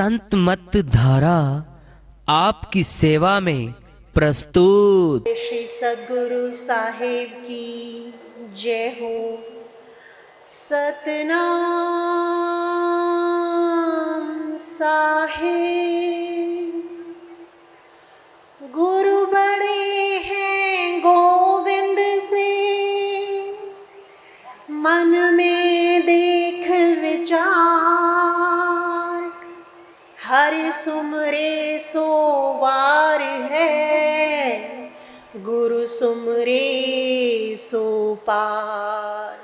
संत मत धारा आपकी सेवा में प्रस्तुत। श्री सद्गुरु साहिब की जय हो। सतनाम साहिब। गुरु बड़े हैं गोविंद से, मन में देख विचार, हर सुमरे सो वार है, गुरु सुमरे सो पार।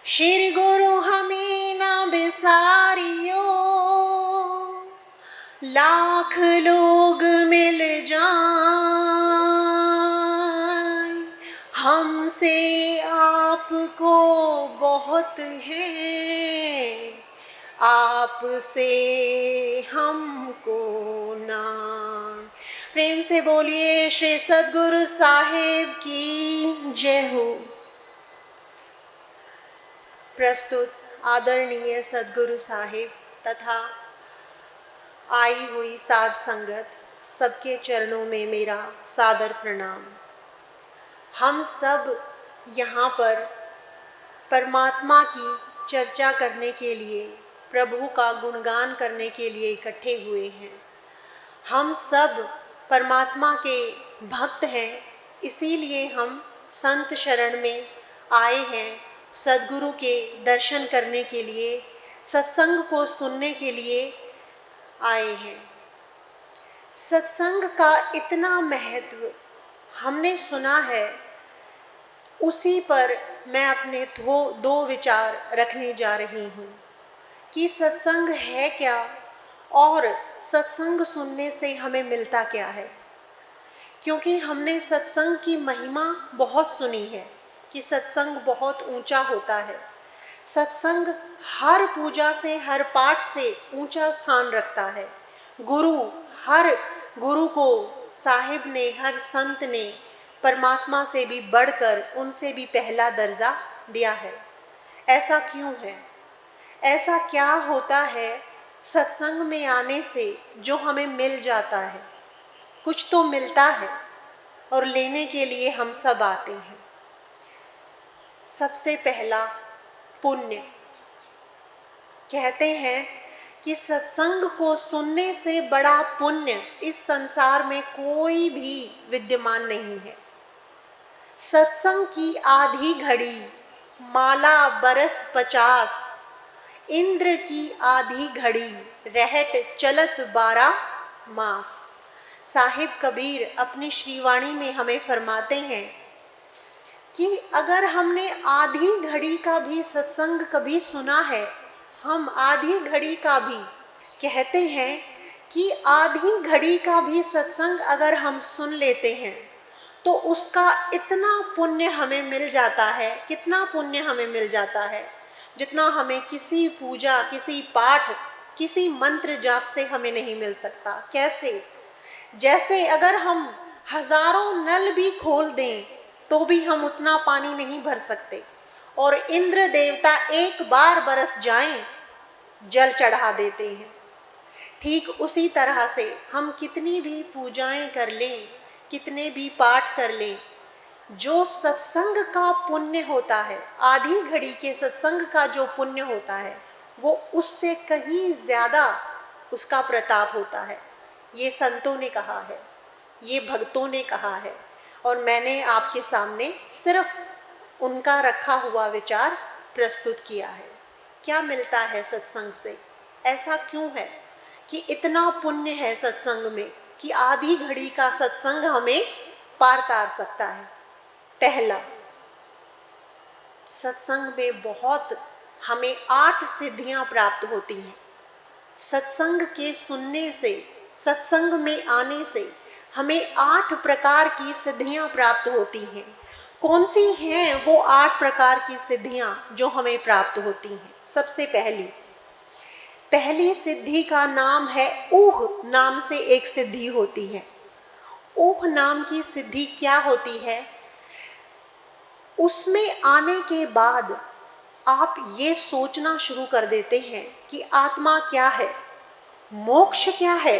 श्री गुरु हमें न बिसारियो, लाख लोग मिल जाएं, हमसे आपको बहुत है, आपसे हमको ना। प्रेम से बोलिए श्री सद्गुरु साहिब की जय हो। प्रस्तुत आदरणीय सद्गुरु साहिब तथा आई हुई साध संगत, सबके चरणों में मेरा सादर प्रणाम। हम सब यहाँ पर परमात्मा की चर्चा करने के लिए, प्रभु का गुणगान करने के लिए इकट्ठे हुए हैं। हम सब परमात्मा के भक्त हैं, इसीलिए हम संत शरण में आए हैं, सद्गुरु के दर्शन करने के लिए, सत्संग को सुनने के लिए आए हैं। सत्संग का इतना महत्व हमने सुना है, उसी पर मैं अपने दो विचार रखने जा रही हूँ कि सत्संग है क्या और सत्संग सुनने से हमें मिलता क्या है। क्योंकि हमने सत्संग की महिमा बहुत सुनी है कि सत्संग बहुत ऊंचा होता है। सत्संग हर पूजा से, हर पाठ से ऊंचा स्थान रखता है। हर गुरु को साहिब ने, हर संत ने परमात्मा से भी बढ़कर, उनसे भी पहला दर्जा दिया है। ऐसा क्यों है? ऐसा क्या होता है सत्संग में आने से जो हमें मिल जाता है? कुछ तो मिलता है और लेने के लिए हम सब आते हैं। सबसे पहला पुण्य। कहते हैं कि सत्संग को सुनने से बड़ा पुण्य इस संसार में कोई भी विद्यमान नहीं है। सत्संग की आधी घड़ी माला बरस 50, इंद्र की आधी घड़ी रहट चलत 12 मास। साहिब कबीर अपनी श्रीवाणी में हमें फरमाते हैं कि अगर हमने आधी घड़ी का भी सत्संग कभी सुना है, हम आधी घड़ी का भी, कहते हैं कि आधी घड़ी का भी सत्संग अगर हम सुन लेते हैं तो उसका इतना पुण्य हमें मिल जाता है, कितना पुण्य हमें मिल जाता है जितना हमें किसी पूजा, किसी पाठ, किसी मंत्र जाप से हमें नहीं मिल सकता। कैसे? जैसे अगर हम हजारों नल भी खोल दें तो भी हम उतना पानी नहीं भर सकते, और इंद्र देवता एक बार बरस जाएं जल चढ़ा देते हैं। ठीक उसी तरह से हम कितनी भी पूजाएं कर लें, कितने भी पाठ कर लें, जो सत्संग का पुण्य होता है, आधी घड़ी के सत्संग का जो पुण्य होता है, वो उससे कहीं ज़्यादा उसका प्रताप होता है। ये संतों ने कहा है, ये भक्तों ने कहा है, और मैंने आपके सामने सिर्फ उनका रखा हुआ विचार प्रस्तुत किया है। क्या मिलता है सत्संग से? ऐसा क्यों है कि इतना पुण्य है सत्संग में कि आधी घड़ी का सत्संग हमें पार तार सकता है? पहला, सत्संग में बहुत हमें 8 सिद्धियां प्राप्त होती हैं। सत्संग के सुनने से, सत्संग में आने से हमें 8 प्रकार की सिद्धियां प्राप्त होती हैं। कौन सी हैं वो 8 प्रकार की सिद्धियां जो हमें प्राप्त होती हैं? सबसे पहली सिद्धि का नाम है ऊह नाम से एक सिद्धि होती है। ऊह नाम की सिद्धि क्या होती है? उसमें आने के बाद आप ये सोचना शुरू कर देते हैं कि आत्मा क्या है, मोक्ष क्या है,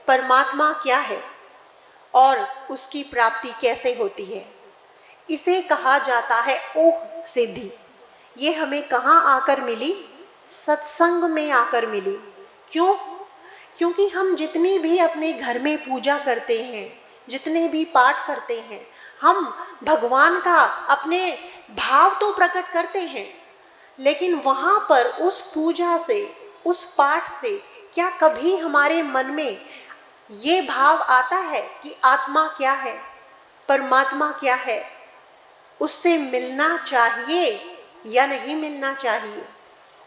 परमात्मा क्या है और उसकी प्राप्ति कैसे होती है। इसे कहा जाता है ओह सिद्धि। ये हमें कहाँ आकर मिली? सत्संग में आकर मिली। क्यों? क्योंकि हम जितनी भी अपने घर में पूजा करते हैं, जितने भी पाठ करते हैं, हम भगवान का अपने भाव तो प्रकट करते हैं, लेकिन वहाँ पर उस पूजा से, उस पाठ से क्या कभी हमारे मन में ये भाव आता है कि आत्मा क्या है, परमात्मा क्या है, उससे मिलना चाहिए या नहीं मिलना चाहिए,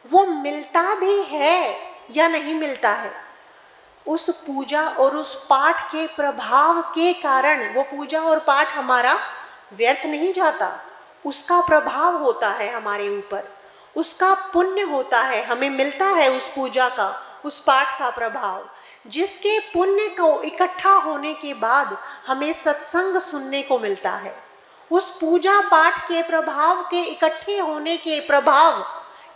वो मिलता भी है या नहीं मिलता है? उस पूजा और उस पाठ के प्रभाव के कारण वो पूजा और पाठ हमारा व्यर्थ नहीं जाता, उसका प्रभाव होता है हमारे ऊपर, उसका पुण्य होता है, हमें मिलता है उस पूजा का, उस पाठ का प्रभाव, जिसके पुण्य को इकट्ठा होने के बाद हमें सत्संग सुनने को मिलता है। उस पूजा पाठ के प्रभाव के इकट्ठे होने के प्रभाव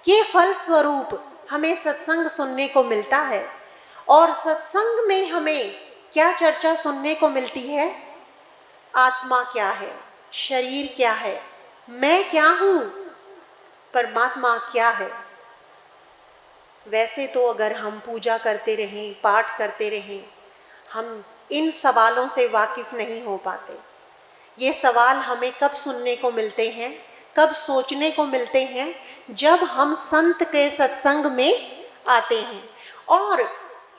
के फल स्वरूप हमें सत्संग सुनने को मिलता है। और सत्संग में हमें क्या चर्चा सुनने को मिलती है? आत्मा क्या है, शरीर क्या है, मैं क्या हूँ, परमात्मा क्या है। वैसे तो अगर हम पूजा करते रहें, पाठ करते रहें, हम इन सवालों से वाकिफ नहीं हो पाते। ये सवाल हमें कब सुनने को मिलते हैं, कब सोचने को मिलते हैं? जब हम संत के सत्संग में आते हैं। और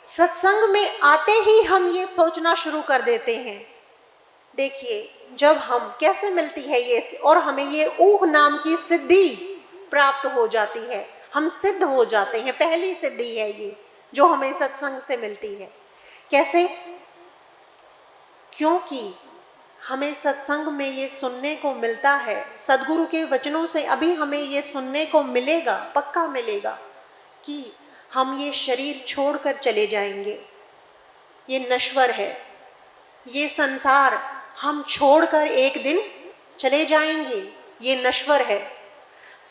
सत्संग में आते ही हम ये सोचना शुरू कर देते हैं। देखिए, जब हम कैसे मिलती है ये, और हमें ये ऊह नाम की सिद्धि प्राप्त हो जाती है, हम सिद्ध हो जाते हैं। पहली सिद्धि है ये जो हमें सत्संग से मिलती है। कैसे? क्योंकि हमें सत्संग में ये सुनने को मिलता है, सद्गुरु के वचनों से अभी हमें ये सुनने को मिलेगा, पक्का मिलेगा कि हम ये शरीर छोड़कर चले जाएंगे, ये नश्वर है, ये संसार हम छोड़कर एक दिन चले जाएंगे, ये नश्वर है।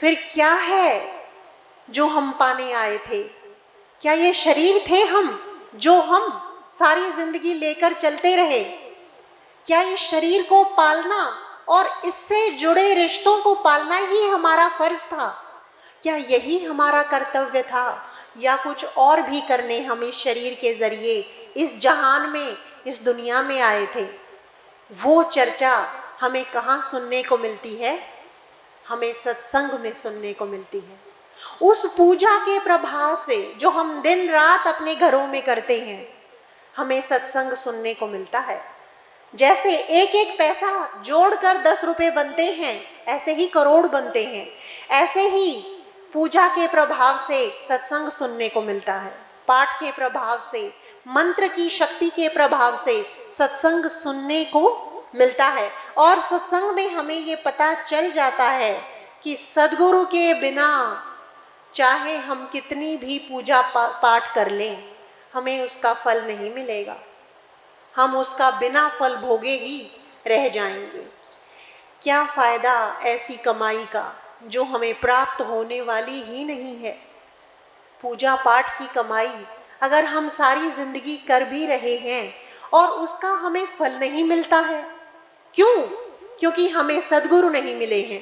फिर क्या है जो हम पाने आए थे? क्या ये शरीर थे हम, जो हम सारी जिंदगी लेकर चलते रहे? क्या ये शरीर को पालना और इससे जुड़े रिश्तों को पालना ही हमारा फर्ज था? क्या यही हमारा कर्तव्य था, या कुछ और भी करने हम इस शरीर के जरिए इस जहान में, इस दुनिया में आए थे? वो चर्चा हमें कहाँ सुनने को मिलती है? हमें सत्संग में सुनने को मिलती है। उस पूजा के प्रभाव से जो हम दिन रात अपने घरों में करते हैं, हमें सत्संग सुनने को मिलता है। जैसे एक एक पैसा जोड़कर 10 रुपए बनते हैं, ऐसे ही करोड़ बनते हैं। ऐसे ही पूजा के प्रभाव से सत्संग सुनने को मिलता है, पाठ के प्रभाव से, मंत्र की शक्ति के प्रभाव से सत्संग सुनने को मिलता है। और सत्संग में हमें ये पता चल जाता है कि सद्गुरु के बिना चाहे हम कितनी भी पूजा पाठ कर लें, हमें उसका फल नहीं मिलेगा। हम उसका बिना फल भोगे ही रह जाएंगे। क्या फ़ायदा ऐसी कमाई का जो हमें प्राप्त होने वाली ही नहीं है? पूजा पाठ की कमाई अगर हम सारी जिंदगी कर भी रहे हैं और उसका हमें फल नहीं मिलता है, क्यों? क्योंकि हमें सद्गुरु नहीं मिले हैं,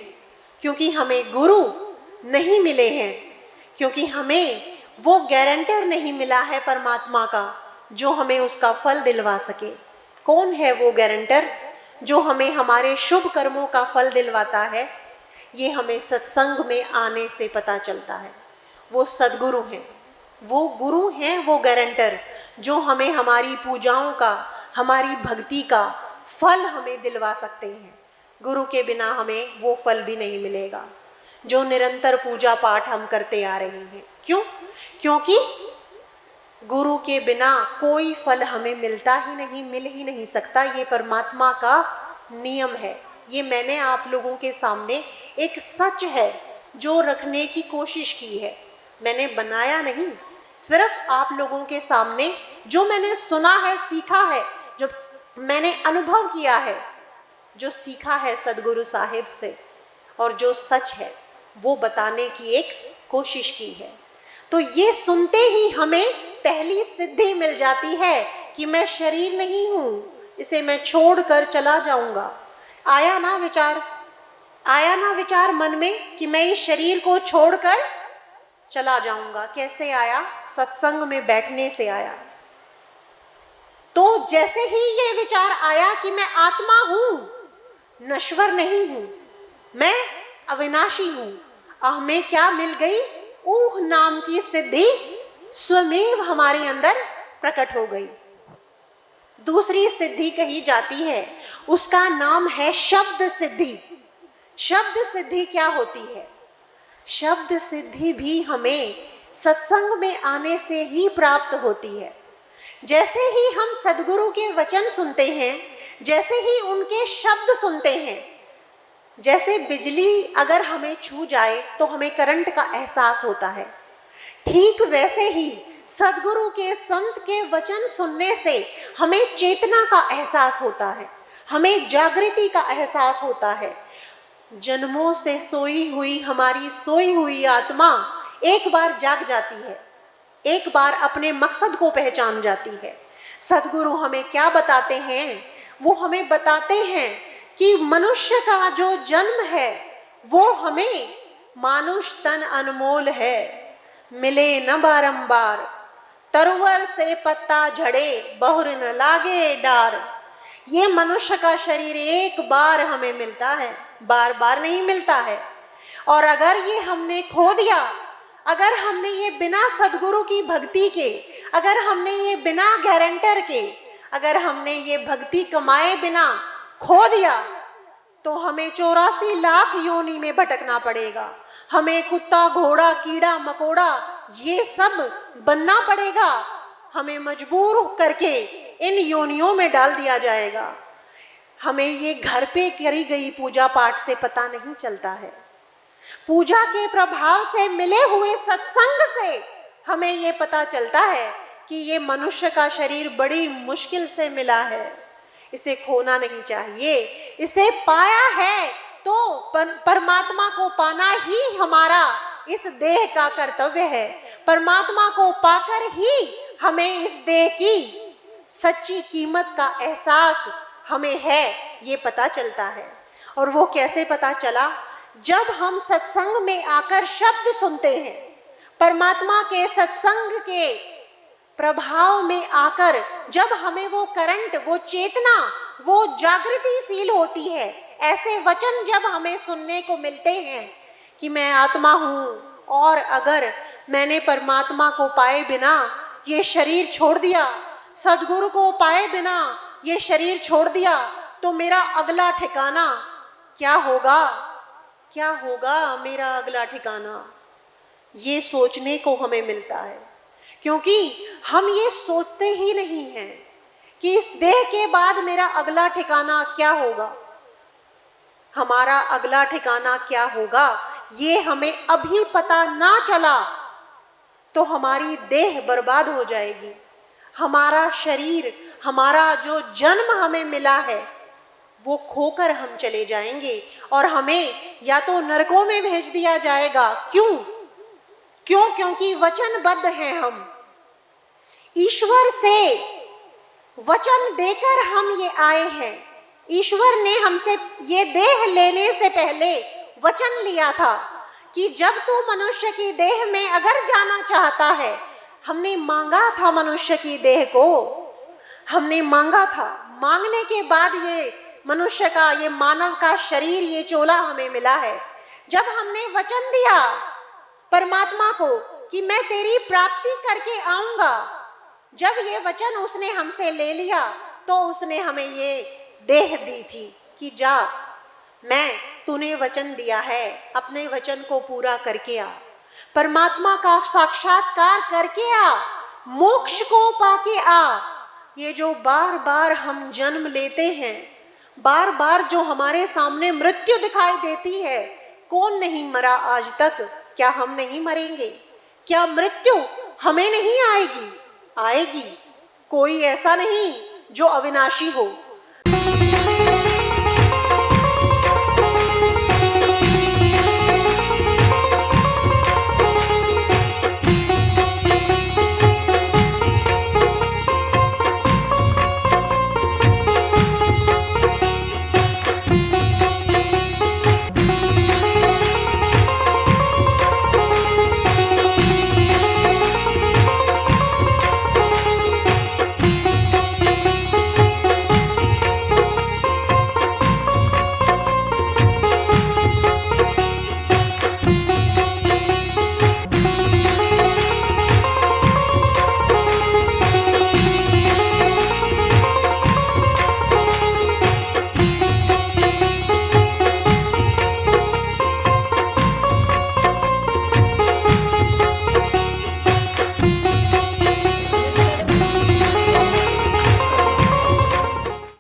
क्योंकि हमें गुरु नहीं मिले हैं, क्योंकि हमें वो गारंटर नहीं मिला है परमात्मा का जो हमें उसका फल दिलवा सके। कौन है वो गारंटर जो हमें हमारे शुभ कर्मों का फल दिलवाता है? ये हमें सत्संग में आने से पता चलता है। वो सद्गुरु हैं, वो गुरु हैं, वो गारंटर जो हमें हमारी पूजाओं का, हमारी भक्ति का फल हमें दिलवा सकते हैं। गुरु के बिना हमें वो फल भी नहीं मिलेगा जो निरंतर पूजा पाठ हम करते आ रहे हैं। क्यों? क्योंकि गुरु के बिना कोई फल हमें मिलता ही नहीं, मिल ही नहीं सकता। ये परमात्मा का नियम है। ये मैंने आप लोगों के सामने एक सच है जो रखने की कोशिश की है। मैंने बनाया नहीं, सिर्फ आप लोगों के सामने जो मैंने सुना है, सीखा है, जो मैंने अनुभव किया है, जो सीखा है सद्गुरु साहिब से, और जो सच है वो बताने की एक कोशिश की है। तो ये सुनते ही हमें पहली सिद्धि मिल जाती है कि मैं शरीर नहीं हूँ, इसे मैं छोड़कर चला जाऊंगा। आया ना विचार मन में कि मैं इस शरीर को छोड़कर चला जाऊंगा। कैसे आया? सत्संग में बैठने से आया। तो जैसे ही ये विचार आया कि मैं आत्मा हूं, नश्वर नहीं हूं, मैं अविनाशी हूं, हमें क्या मिल गई? ऊह नाम की सिद्धि स्वमेव हमारे अंदर प्रकट हो गई। दूसरी सिद्धि कही जाती है, उसका नाम है शब्द सिद्धि। शब्द सिद्धि क्या होती है? शब्द सिद्धि भी हमें सत्संग में आने से ही प्राप्त होती है। जैसे ही हम सद्गुरु के वचन सुनते हैं, जैसे ही उनके शब्द सुनते हैं, जैसे बिजली अगर हमें छू जाए तो हमें करंट का एहसास होता है, ठीक वैसे ही सद्गुरु के संत के वचन सुनने से हमें चेतना का एहसास होता है, हमें जागृति का एहसास होता है। जन्मों से सोई हुई हमारी सोई हुई आत्मा एक बार जाग जाती है, एक बार अपने मकसद को पहचान जाती है। सद्गुरु हमें क्या बताते हैं? वो हमें बताते हैं कि मनुष्य का जो जन्म है वो हमें मानुष तन अनमोल है, मिले न बारंबार, तरुवर से पत्ता झड़े बहुर न लागे डार। ये मनुष्य का शरीर एक बार हमें मिलता है, बार बार नहीं मिलता है। और अगर ये हमने खो दिया, अगर हमने ये बिना सद्गुरु की भक्ति के, अगर हमने ये बिना गारंटर के, अगर हमने ये भक्ति कमाए बिना खो दिया, तो हमें 84 लाख योनि में भटकना पड़ेगा। हमें कुत्ता, घोड़ा, कीड़ा मकोड़ा ये सब बनना पड़ेगा। हमें मजबूर करके इन योनियों में डाल दिया जाएगा। हमें ये घर पे करी गई पूजा पाठ से पता नहीं चलता है। पूजा के प्रभाव से मिले हुए सत्संग से हमें ये पता चलता है कि ये मनुष्य का शरीर बड़ी मुश्किल से मिला है, इसे खोना नहीं चाहिए। इसे पाया है तो परमात्मा को पाना ही हमारा इस देह का कर्तव्य है। परमात्मा को पाकर ही हमें इस देह की सच्ची कीमत का एहसास हमें है, ये पता चलता है। और वो कैसे पता चला? जब हम सत्संग में आकर शब्द सुनते हैं, परमात्मा के सत्संग के प्रभाव में आकर जब हमें वो करंट, वो चेतना, वो जागृति फील होती है, ऐसे वचन जब हमें सुनने को मिलते हैं कि मैं आत्मा हूँ और अगर मैंने परमात्मा को पाए बिना ये शरीर छोड़ दिया, सद्गुरु को पाए बिना ये शरीर छोड़ दिया, तो मेरा अगला ठिकाना क्या होगा? क्या होगा मेरा अगला ठिकाना? ये सोचने को हमें मिलता है, क्योंकि हम ये सोचते ही नहीं हैं कि इस देह के बाद मेरा अगला ठिकाना क्या होगा। हमारा अगला ठिकाना क्या होगा ये हमें अभी पता ना चला तो हमारी देह बर्बाद हो जाएगी। हमारा शरीर, हमारा जो जन्म हमें मिला है वो खोकर हम चले जाएंगे और हमें या तो नरकों में भेज दिया जाएगा। क्यों? क्योंकि वचनबद्ध हैं हम। ईश्वर से वचन देकर हम ये आए हैं। ईश्वर ने हमसे ये देह लेने से पहले वचन लिया था कि जब तू मनुष्य की देह में अगर जाना चाहता है, हमने मांगा था मनुष्य की देह को, हमने मांगा था। मांगने के बाद ये मनुष्य का, ये मानव का शरीर, ये चोला हमें मिला है। जब हमने वचन दिया परमात्मा को कि मैं तेरी प्राप्ति करके आऊंगा, जब ये वचन उसने हमसे ले लिया तो उसने हमें ये देह दी थी कि जा, तूने वचन दिया है, अपने वचन को पूरा करके आ, परमात्मा का साक्षात्कार करके आ, मोक्ष को पाके आ। ये जो बार बार हम जन्म लेते हैं, बार बार जो हमारे सामने मृत्यु दिखाई देती है, कौन नहीं मरा आज तक? क्या हम नहीं मरेंगे? क्या मृत्यु हमें नहीं आएगी? आएगी। कोई ऐसा नहीं जो अविनाशी हो।